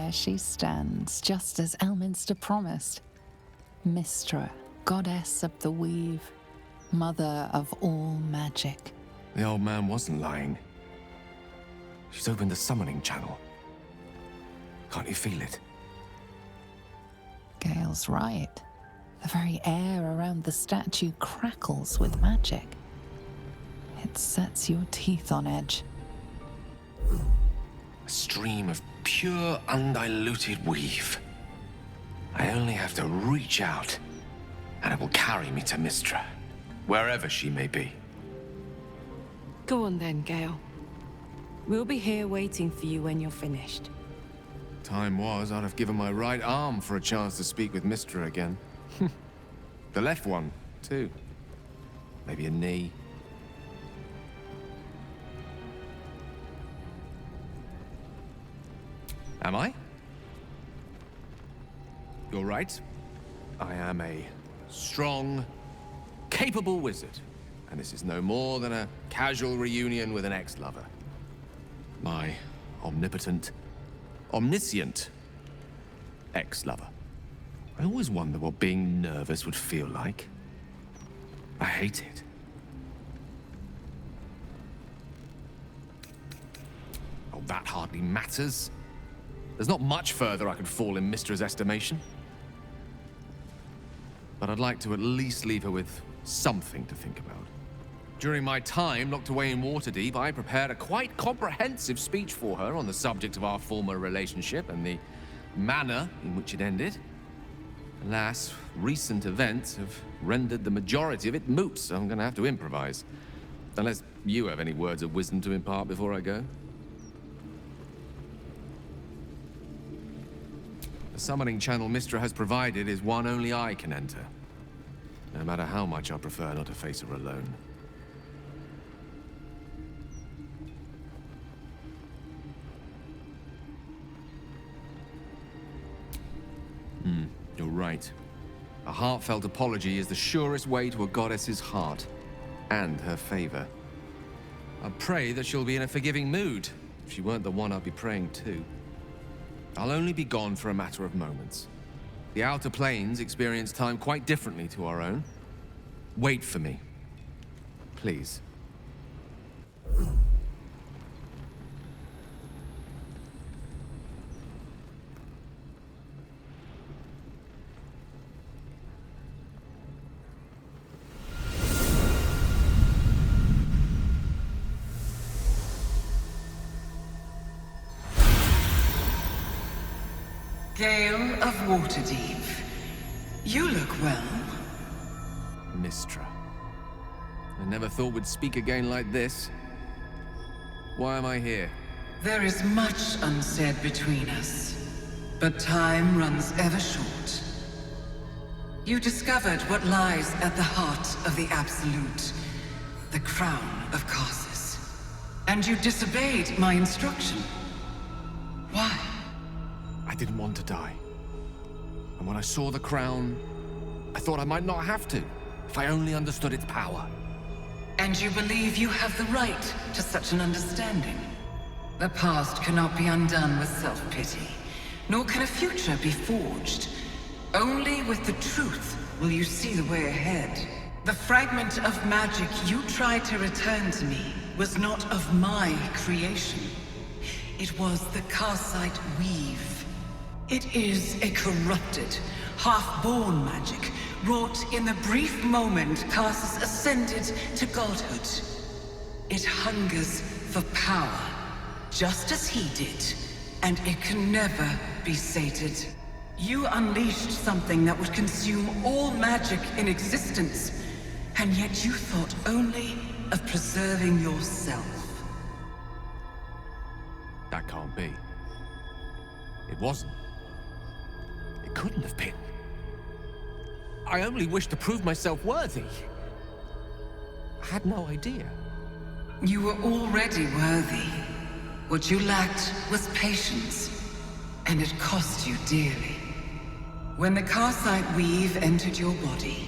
there she stands, just as Elminster promised. Mystra, goddess of the weave, mother of all magic. The old man wasn't lying. She's opened the summoning channel. Can't you feel it? Gale's right. The very air around the statue crackles with magic. It sets your teeth on edge. A stream of pure, undiluted weave. I only have to reach out, and it will carry me to Mystra, wherever she may be. Go on then, Gale. We'll be here waiting for you when you're finished. Time was, I'd have given my right arm for a chance to speak with Mystra again. The left one, too. Maybe a knee. Am I? You're right. I am a strong, capable wizard. And this is no more than a casual reunion with an ex-lover. My omnipotent, omniscient ex-lover. I always wonder what being nervous would feel like. I hate it. Oh, that hardly matters. There's not much further I could fall in Mystra's estimation. But I'd like to at least leave her with something to think about. During my time locked away in Waterdeep, I prepared a quite comprehensive speech for her on the subject of our former relationship and the manner in which it ended. Alas, recent events have rendered the majority of it moot, so I'm gonna have to improvise. Unless you have any words of wisdom to impart before I go. The summoning channel Mystra has provided is one only I can enter. No matter how much I prefer not to face her alone. You're right. A heartfelt apology is the surest way to a goddess's heart, and her favor. I pray that she'll be in a forgiving mood. If she weren't the one I'd be praying to. I'll only be gone for a matter of moments. The Outer Planes experience time quite differently to our own. Wait for me. Please. Gale of Waterdeep. You look well. Mystra. I never thought we'd speak again like this. Why am I here? There is much unsaid between us, but time runs ever short. You discovered what lies at the heart of the Absolute, the crown of Karsus. And you disobeyed my instruction. Why? I didn't want to die. And when I saw the crown, I thought I might not have to, if I only understood its power. And you believe you have the right to such an understanding? The past cannot be undone with self-pity, nor can a future be forged. Only with the truth will you see the way ahead. The fragment of magic you tried to return to me was not of my creation. It was the Karsite weave. It is a corrupted, half-born magic, wrought in the brief moment Karsus ascended to godhood. It hungers for power, just as he did, and it can never be sated. You unleashed something that would consume all magic in existence, and yet you thought only of preserving yourself. That can't be. It wasn't. It couldn't have been. I only wished to prove myself worthy. I had no idea. You were already worthy. What you lacked was patience, and it cost you dearly. When the Karsite weave entered your body,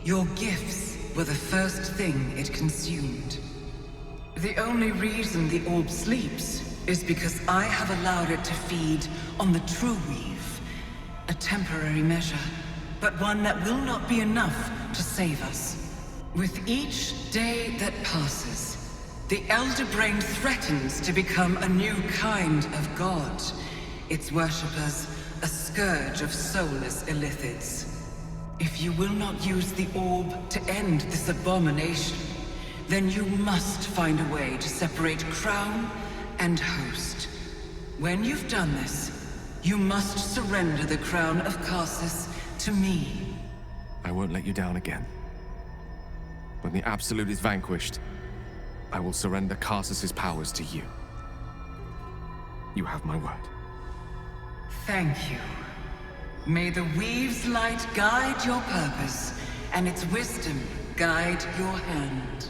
your gifts were the first thing it consumed. The only reason the orb sleeps is because I have allowed it to feed on the true weave. A temporary measure, but one that will not be enough to save us. With each day that passes, the Elder Brain threatens to become a new kind of god. Its worshippers, a scourge of soulless illithids. If you will not use the orb to end this abomination, then you must find a way to separate crown and host. When you've done this, you must surrender the crown of Karsus to me. I won't let you down again. When the Absolute is vanquished, I will surrender Karsus's powers to you. You have my word. Thank you. May the Weave's light guide your purpose, and its wisdom guide your hand.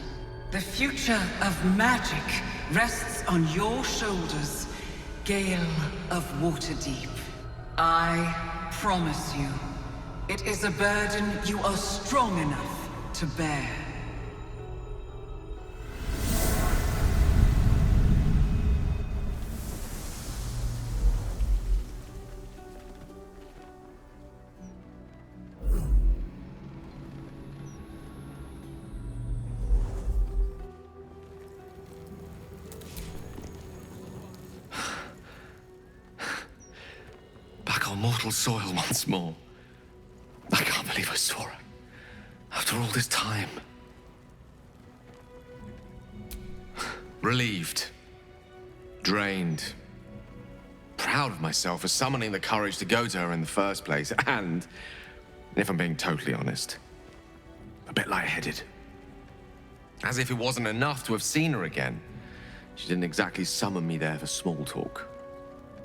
The future of magic rests on your shoulders, Gale of Waterdeep. I promise you, it is a burden you are strong enough to bear. Back on mortal soil once more. I can't believe I saw her. After all this time. Relieved. Drained. Proud of myself for summoning the courage to go to her in the first place. And, if I'm being totally honest, a bit lightheaded. As if it wasn't enough to have seen her again. She didn't exactly summon me there for small talk.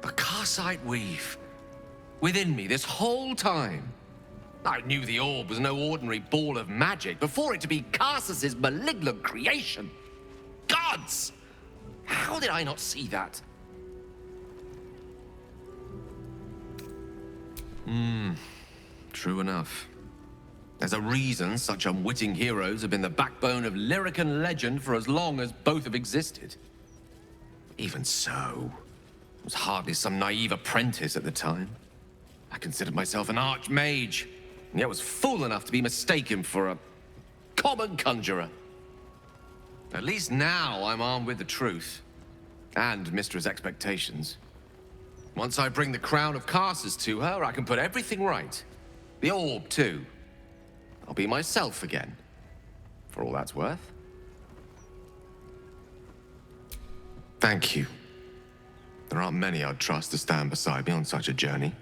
The Karsite weave. Within me this whole time. I knew the orb was no ordinary ball of magic before it to be Karsus's malignant creation. Gods! How did I not see that? True enough. There's a reason such unwitting heroes have been the backbone of lyric and legend for as long as both have existed. Even so, I was hardly some naive apprentice at the time. I considered myself an archmage, and yet was fool enough to be mistaken for a common conjurer. At least now I'm armed with the truth, and Mystra's expectations. Once I bring the crown of Karsus to her, I can put everything right. The orb, too. I'll be myself again, for all that's worth. Thank you. There aren't many I'd trust to stand beside me on such a journey.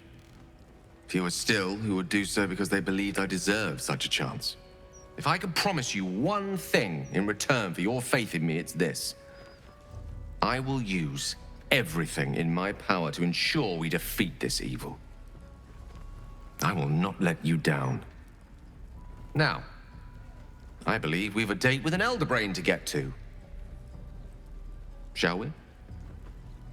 Fewer still who would do so because they believed I deserved such a chance. If I could promise you one thing in return for your faith in me, it's this. I will use everything in my power to ensure we defeat this evil. I will not let you down. Now, I believe we've a date with an Elder Brain to get to. Shall we?